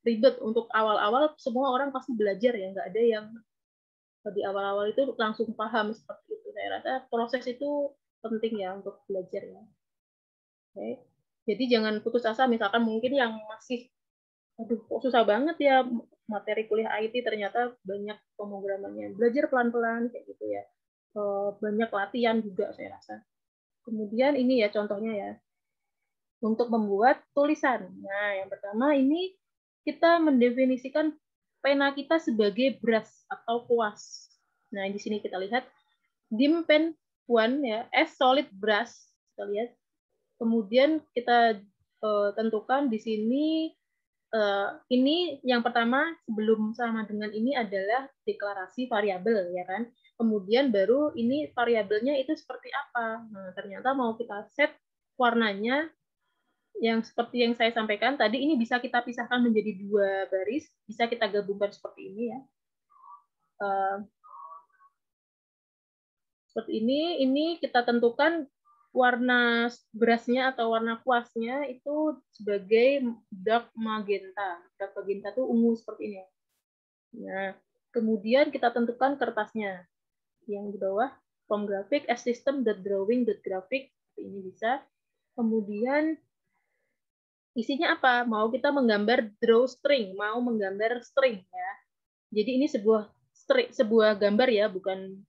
ribet. Untuk awal-awal semua orang pasti belajar ya. Nggak ada yang di awal-awal itu langsung paham seperti itu. Saya rasa proses itu penting ya untuk belajar ya. Oke. Jadi jangan putus asa, misalkan mungkin yang masih aduh kok susah banget ya materi kuliah IT, ternyata banyak pemrogramannya. Belajar pelan-pelan kayak gitu ya. Banyak latihan juga saya rasa. Kemudian ini ya contohnya ya. Untuk membuat tulisan. Nah, yang pertama ini kita mendefinisikan pena kita sebagai brush atau kuas. Nah, di sini kita lihat dim pen 1 ya, as solid brush. Kita lihat. Kemudian kita tentukan di sini ini yang pertama sebelum sama dengan ini adalah deklarasi variabel ya kan. Kemudian baru ini variabelnya itu seperti apa. Nah, ternyata mau kita set warnanya yang seperti yang saya sampaikan tadi, ini bisa kita pisahkan menjadi 2 baris, bisa kita gabungkan seperti ini ya. Seperti ini kita tentukan warna brush-nya atau warna kuasnya itu sebagai dark magenta. Dark magenta itu ungu seperti ini. Nah, kemudian kita tentukan kertasnya. Yang di bawah, from graphic as system.drawing.graphic, ini bisa. Kemudian isinya apa? Mau kita menggambar drawstring, mau menggambar string ya. Jadi ini sebuah gambar ya, bukan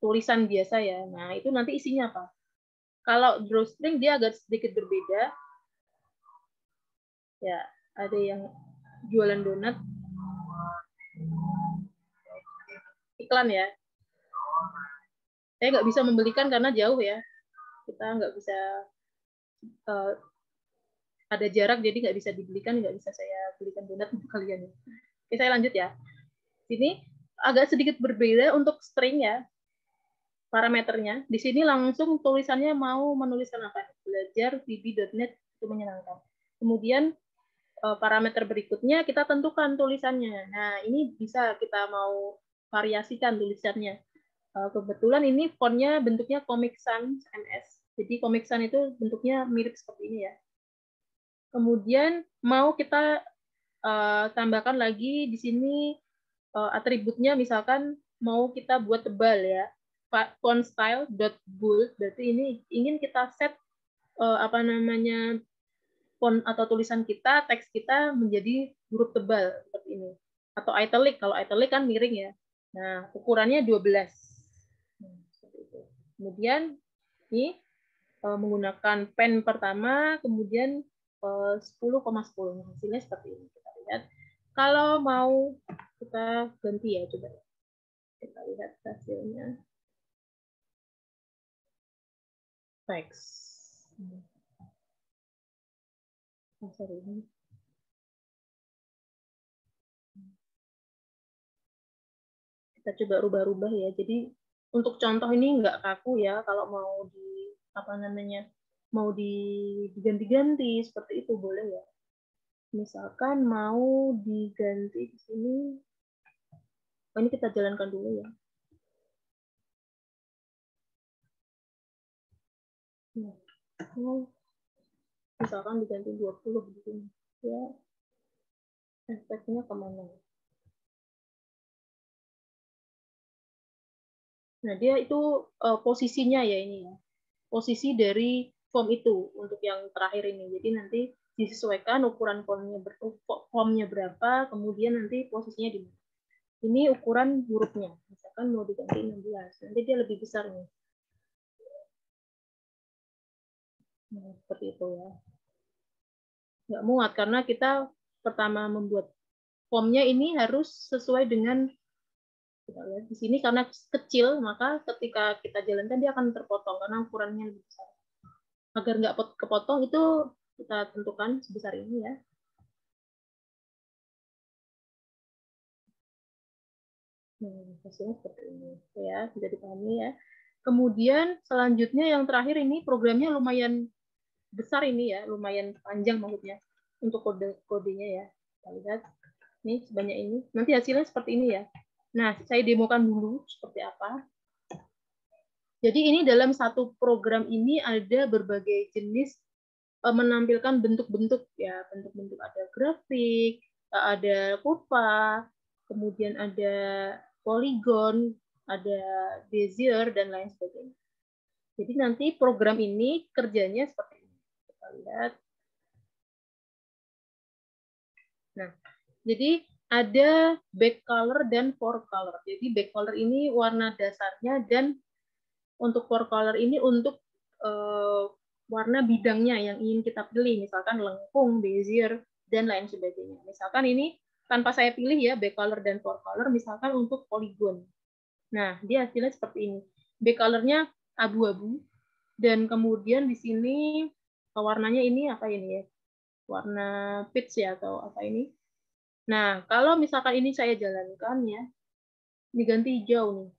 tulisan biasa ya. Nah, itu nanti isinya apa? Kalau drawstring dia agak sedikit berbeda. Ya, ada yang jualan donat. Iklan ya. Saya nggak bisa membelikan karena jauh ya. Kita nggak bisa ada jarak jadi nggak bisa dibelikan, nggak bisa saya belikan donat untuk kalian. Oke, saya lanjut ya. Sini agak sedikit berbeda untuk string ya, parameternya. Di sini langsung tulisannya mau menuliskan apa? Belajar VB.NET itu menyenangkan. Kemudian parameter berikutnya kita tentukan tulisannya. Nah, ini bisa kita mau variasikan tulisannya. Kebetulan ini fontnya bentuknya Comic Sans MS. Jadi Comic Sans itu bentuknya mirip seperti ini ya. Kemudian mau kita tambahkan lagi di sini atributnya, misalkan mau kita buat tebal ya. Font style .bold, berarti ini ingin kita set apa namanya font atau tulisan kita, teks kita menjadi huruf tebal seperti ini. Atau italic, kalau italic kan miring ya. Nah, ukurannya 12. Seperti itu. Kemudian ini menggunakan pen pertama, kemudian 10,10. Hasilnya seperti ini. Kita lihat. Kalau mau kita ganti ya, coba kita lihat hasilnya. Teks. Sorry. Kita coba rubah-rubah ya. Jadi untuk contoh ini nggak kaku ya. Kalau mau di apa namanya, mau diganti-ganti seperti itu boleh ya. Misalkan mau diganti di sini. Ini kita jalankan dulu ya. Misalkan diganti 20 begini. Ya, efeknya kemana? Nah, dia itu posisinya ya ini ya. Posisi dari form itu untuk yang terakhir ini. Jadi nanti disesuaikan ukuran formnya berapa, kemudian nanti posisinya di mana. Ini ukuran hurufnya. Misalkan mau diganti 16, nanti dia lebih besar nih. Nah, seperti itu ya. Nggak muat karena kita pertama membuat formnya ini harus sesuai dengan kita lihat di sini karena kecil, maka ketika kita jalankan dia akan terpotong karena ukurannya lebih besar. Agar nggak kepotong itu kita tentukan sebesar ini ya. Hasilnya seperti ini ya, bisa dipahami ya. Kemudian selanjutnya yang terakhir ini programnya lumayan besar ini ya, lumayan panjang maksudnya untuk kodenya ya. Kita lihat nih sebanyak ini. Nanti hasilnya seperti ini ya. Nah, saya demokan dulu seperti apa. Jadi ini dalam satu program ini ada berbagai jenis menampilkan bentuk-bentuk ya, bentuk-bentuk ada grafik, ada kurva, kemudian ada poligon, ada bezier dan lain sebagainya. Jadi nanti program ini kerjanya seperti ini. Kita lihat. Nah, jadi ada back color dan fore color. Jadi back color ini warna dasarnya dan untuk fore color ini untuk warna bidangnya yang ingin kita pilih, misalkan lengkung, bezier, dan lain sebagainya. Misalkan ini tanpa saya pilih ya, back color dan fore color, misalkan untuk poligon. Nah, dia hasilnya seperti ini. Back color-nya abu-abu, dan kemudian di sini warnanya ini apa ini ya? Warna peach ya, atau apa ini? Nah, kalau misalkan ini saya jalankan ya, diganti hijau nih.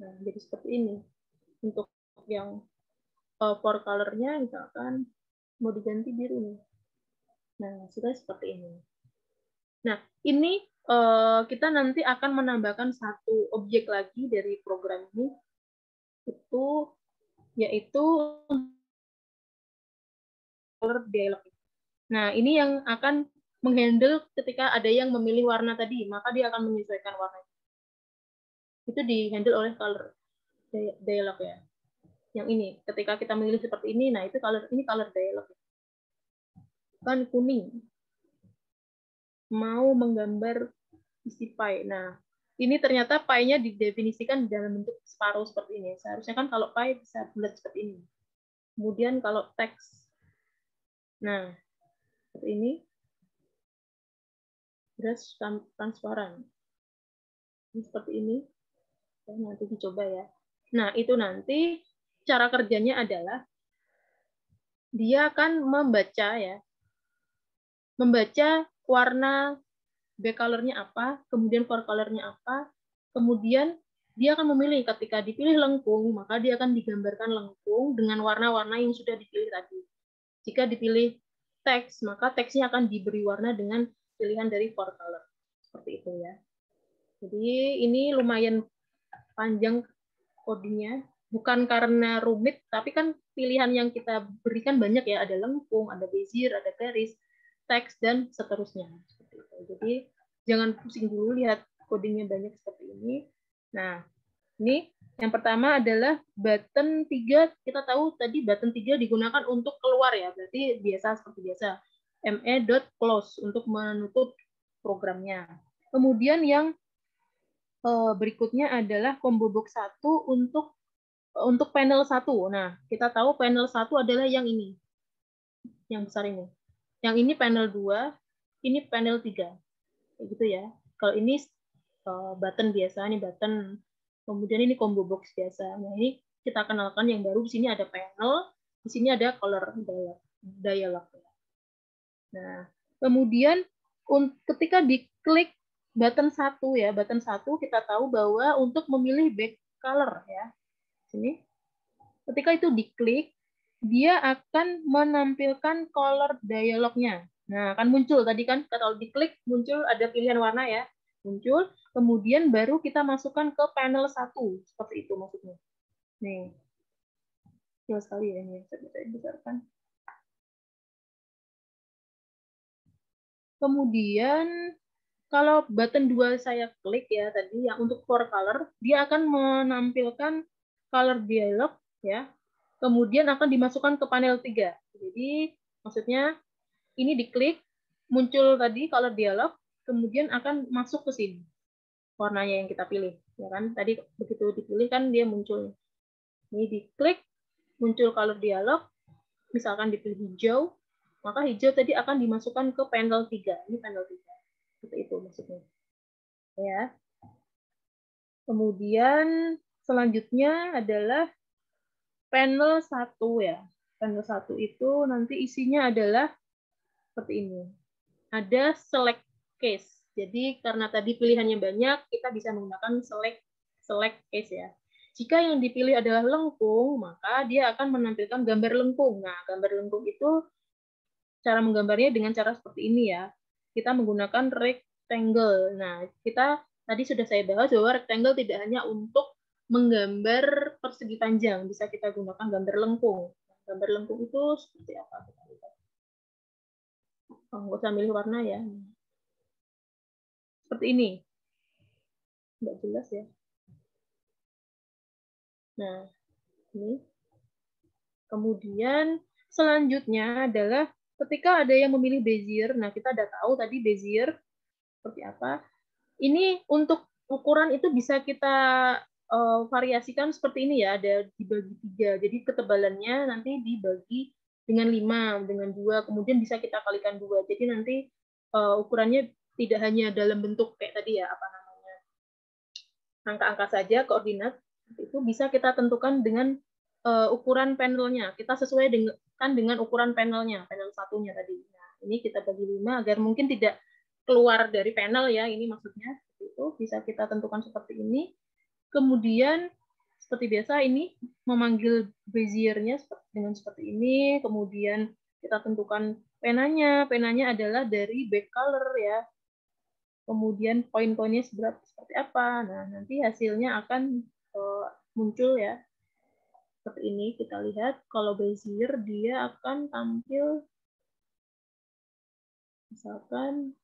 Nah, jadi seperti ini. Untuk yang fore color-nya misalkan mau diganti biru nih. Nah, sudah seperti ini. Nah, ini kita nanti akan menambahkan satu objek lagi dari program ini, itu yaitu color dialog. Nah, ini yang akan menghandle ketika ada yang memilih warna tadi, maka dia akan menyesuaikan warna. Itu dihandle oleh color dialog ya. Yang ini, ketika kita memilih seperti ini, nah itu ini color dialog. Kan kuning. Mau menggambar isi pie. Nah, ini ternyata pie-nya didefinisikan dalam bentuk separuh seperti ini. Seharusnya kan kalau pie bisa bulat seperti ini. Kemudian kalau teks, nah seperti ini, brush transparan. Ini seperti ini. Nanti dicoba ya. Nah, itu nanti cara kerjanya adalah dia akan membaca ya, membaca warna back color-nya apa, kemudian for color-nya apa, kemudian dia akan memilih. Ketika dipilih lengkung, maka dia akan digambarkan lengkung dengan warna-warna yang sudah dipilih tadi. Jika dipilih teks, maka teksnya akan diberi warna dengan pilihan dari for color. Seperti itu ya. Jadi ini lumayan panjang codingnya. Bukan karena rumit, tapi kan pilihan yang kita berikan banyak ya. Ada lengkung, ada bezier, ada garis, teks, dan seterusnya. Seperti itu. Jadi jangan pusing dulu lihat codingnya banyak seperti ini. Nah, ini yang pertama adalah button 3. Kita tahu tadi button 3 digunakan untuk keluar ya. Berarti biasa seperti biasa. me.close untuk menutup programnya. Kemudian yang berikutnya adalah combo box 1 untuk panel 1. Nah, kita tahu panel 1 adalah yang ini. Yang besar ini. Yang ini panel 2, ini panel 3. Kayak gitu ya. Kalau ini button biasa, ini button. Kemudian ini combo box biasa. Nah, ini kita kenalkan yang baru. Di sini ada panel, di sini ada color dialog. Nah, kemudian ketika diklik button 1 ya, button 1 kita tahu bahwa untuk memilih back color ya. Sini. Ketika itu diklik, dia akan menampilkan color dialognya. Nah, akan muncul tadi kan kalau diklik muncul ada pilihan warna ya. Muncul, kemudian baru kita masukkan ke panel 1. Seperti itu maksudnya. Nih. Jelas sekali ya ini. Saya besarkan. Kemudian kalau button 2 saya klik ya tadi yang untuk for color, dia akan menampilkan color dialog ya. Kemudian akan dimasukkan ke panel 3. Jadi maksudnya ini diklik, muncul tadi color dialog, kemudian akan masuk ke sini warnanya yang kita pilih, ya kan? Tadi begitu dipilih kan dia muncul. Ini diklik, muncul color dialog, misalkan dipilih hijau, maka hijau tadi akan dimasukkan ke panel 3. Ini panel 3. Seperti itu maksudnya. Ya. Kemudian selanjutnya adalah panel 1 ya. Panel 1 itu nanti isinya adalah seperti ini. Ada select case. Jadi karena tadi pilihannya banyak, kita bisa menggunakan select case ya. Jika yang dipilih adalah lengkung, maka dia akan menampilkan gambar lengkung. Nah, gambar lengkung itu cara menggambarnya dengan cara seperti ini ya. Kita menggunakan rectangle. Nah, kita tadi sudah saya bahas bahwa rectangle tidak hanya untuk menggambar persegi panjang, bisa kita gunakan gambar lengkung. Gambar lengkung itu seperti apa? Kita lihat. Oh, nggak usah milih warna ya. Seperti ini. Nggak jelas ya. Nah, ini. Kemudian selanjutnya adalah ketika ada yang memilih bezier. Nah, kita udah tahu tadi bezier seperti apa. Ini untuk ukuran itu bisa kita variasikan seperti ini ya, ada dibagi 3. Jadi ketebalannya nanti dibagi dengan 5, dengan 2, kemudian bisa kita kalikan 2. Jadi nanti ukurannya tidak hanya dalam bentuk kayak tadi ya, apa namanya, angka-angka saja, koordinat, itu bisa kita tentukan dengan ukuran panelnya. Kita sesuai dengan ukuran panelnya, panel satunya tadi. Nah, ini kita bagi 5 agar mungkin tidak keluar dari panel ya, ini maksudnya. Itu bisa kita tentukan seperti ini. Kemudian seperti biasa ini memanggil beziernya dengan seperti ini. Kemudian kita tentukan penanya. Penanya adalah dari back color ya. Kemudian poin-poinnya seperti apa. Nah, nanti hasilnya akan muncul ya. Seperti ini kita lihat. Kalau bezier dia akan tampil misalkan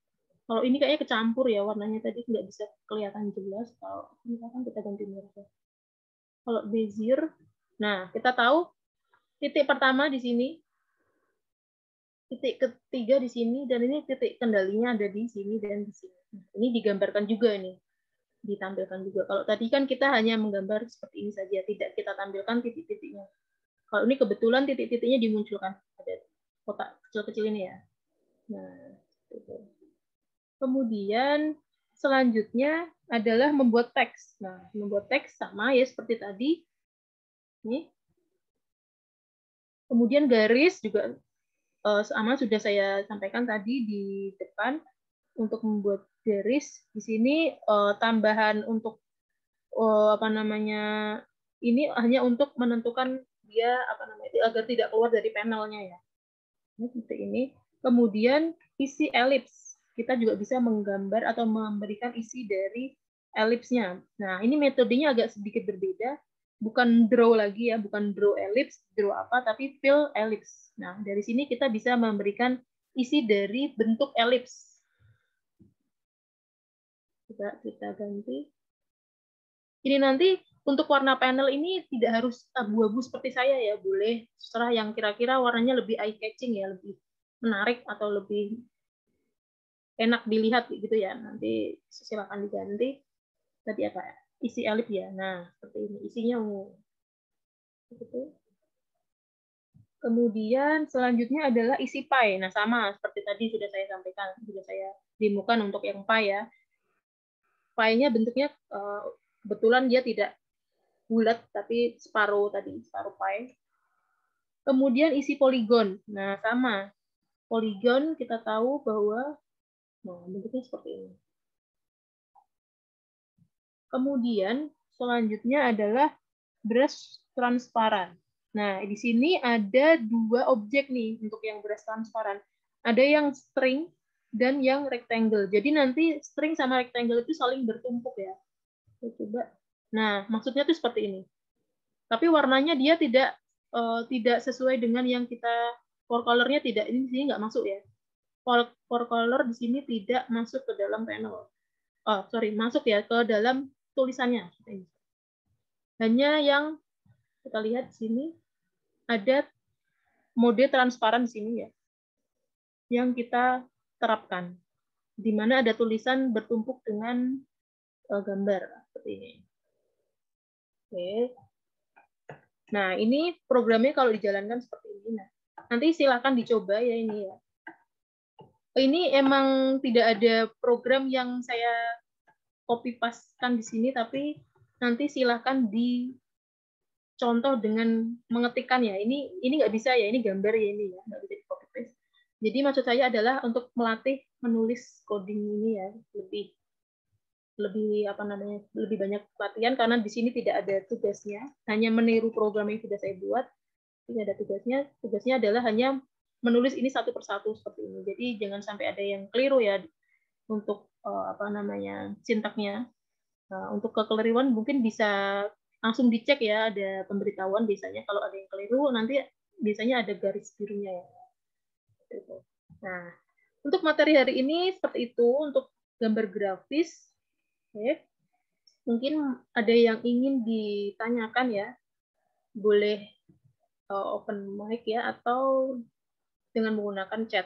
kalau ini kayaknya kecampur ya warnanya tadi nggak bisa kelihatan jelas. Kalau misalkan kita ganti merah. Kalau bezier, nah kita tahu titik pertama di sini, titik ketiga di sini, dan ini titik kendalinya ada di sini dan di sini. Ini digambarkan juga ini, ditampilkan juga. Kalau tadi kan kita hanya menggambar seperti ini saja, tidak kita tampilkan titik-titiknya. Kalau ini kebetulan titik-titiknya dimunculkan, ada kotak kecil-kecil ini ya. Nah, itu. Kemudian selanjutnya adalah membuat teks. Nah, membuat teks sama ya seperti tadi. Ini Kemudian garis juga sama sudah saya sampaikan tadi di depan. Untuk membuat garis di sini tambahan untuk apa namanya ini hanya untuk menentukan dia apa namanya agar tidak keluar dari panelnya ya. Ini seperti ini. Kemudian isi elips. Kita juga bisa menggambar atau memberikan isi dari elipsnya. Nah, ini metodenya agak sedikit berbeda. Bukan draw lagi ya, bukan draw elips, draw apa, tapi fill elips. Nah, dari sini kita bisa memberikan isi dari bentuk elips. Coba kita ganti. Ini nanti untuk warna panel ini tidak harus abu-abu seperti saya ya, boleh terserah yang kira-kira warnanya lebih eye catching ya, lebih menarik atau lebih enak dilihat gitu ya. Nanti silakan diganti. Tadi apa? Isi elip ya. Nah, seperti ini. Isinya ungu. Gitu. Kemudian selanjutnya adalah isi pie. Nah, sama seperti tadi sudah saya sampaikan, sudah saya demokan untuk yang pie ya. Pie-nya bentuknya kebetulan dia tidak bulat tapi separuh tadi, separuh pie. Kemudian isi poligon. Nah, sama. Poligon kita tahu bahwa bentuknya seperti ini. Kemudian selanjutnya adalah brush transparan. Nah, di sini ada dua objek nih untuk yang brush transparan. Ada yang string dan yang rectangle. Jadi nanti string sama rectangle itu saling bertumpuk ya. Kita coba. Nah, maksudnya tuh seperti ini. Tapi warnanya dia tidak sesuai dengan yang kita for color-nya tidak, ini di sini nggak masuk ya. For color di sini tidak masuk ke dalam panel. Oh, sorry, masuk ya ke dalam tulisannya. Hanya yang kita lihat di sini ada mode transparan di sini ya, yang kita terapkan, di mana ada tulisan bertumpuk dengan gambar seperti ini. Oke. Nah, ini programnya kalau dijalankan seperti ini. Nah, nanti silakan dicoba ya ini ya. Ini emang tidak ada program yang saya copy paste-kan di sini, tapi nanti silakan dicontoh dengan mengetikkan ya. Ini nggak bisa ya, ini gambar ya ini ya, nggak bisa di copy paste. Jadi maksud saya adalah untuk melatih menulis coding ini ya, lebih apa namanya, lebih banyak latihan karena di sini tidak ada tugasnya, hanya meniru program yang sudah saya buat. Tidak ada tugasnya. Tugasnya adalah hanya menulis ini satu persatu seperti ini. Jadi jangan sampai ada yang keliru ya untuk apa namanya sintaknya. Nah, untuk kekeliruan mungkin bisa langsung dicek ya, ada pemberitahuan biasanya kalau ada yang keliru nanti biasanya ada garis birunya ya. Nah, untuk materi hari ini seperti itu untuk gambar grafis. Oke. Mungkin ada yang ingin ditanyakan ya, boleh open mic ya atau dengan menggunakan chat.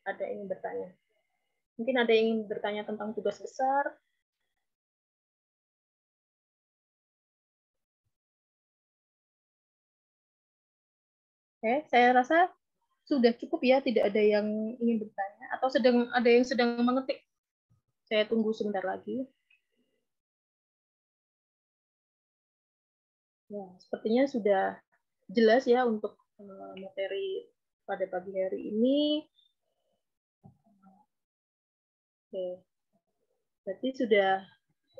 Ada yang ingin bertanya. Mungkin ada yang ingin bertanya tentang tugas besar. Oke, saya rasa sudah cukup ya, tidak ada yang ingin bertanya atau ada yang sedang mengetik. Saya tunggu sebentar lagi. Ya, sepertinya sudah jelas ya untuk materi pada pagi hari ini. Oke. Berarti sudah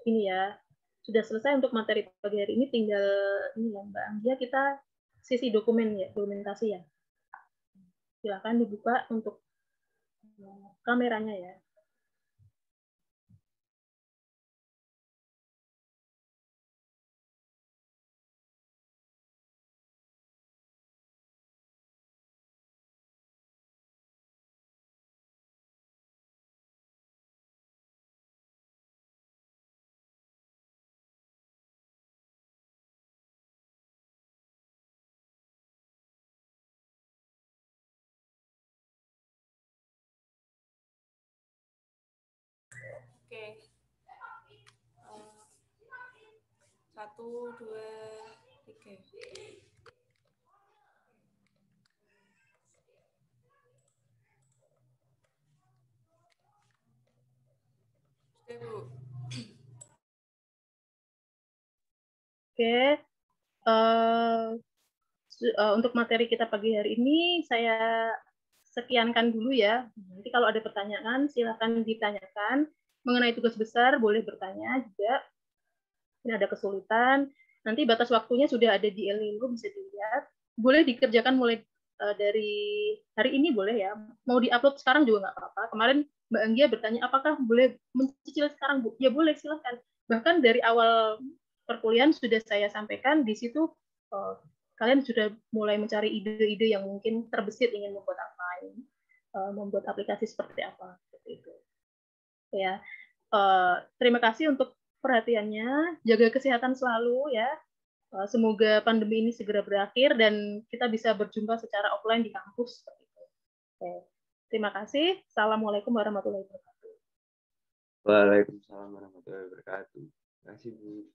ini ya, sudah selesai untuk materi pagi hari ini, tinggal ini ya Mbak Anggia, kita sisi dokumen ya, dokumentasi ya. Silakan dibuka untuk kameranya ya. Oke. 1, 2, 3. Sudah, Bu. Oke, untuk materi kita pagi hari ini saya sekiankan dulu ya. Nanti kalau ada pertanyaan silakan ditanyakan mengenai tugas besar, boleh bertanya juga. Ini ada kesulitan. Nanti batas waktunya sudah ada di Elilo, bisa dilihat. Boleh dikerjakan mulai dari hari ini boleh ya. Mau diupload sekarang juga nggak apa-apa. Kemarin Mbak Anggia bertanya apakah boleh mencicil sekarang, Bu? Ya boleh, silahkan. Bahkan dari awal perkuliahan sudah saya sampaikan di situ kalian sudah mulai mencari ide-ide yang mungkin terbesit ingin membuat apa, membuat aplikasi seperti apa, seperti itu. Ya, terima kasih untuk perhatiannya. Jaga kesehatan selalu ya. Semoga pandemi ini segera berakhir dan kita bisa berjumpa secara offline di kampus seperti itu. Oke. Terima kasih. Assalamualaikum warahmatullahi wabarakatuh. Waalaikumsalam warahmatullahi wabarakatuh. Terima kasih, Bu.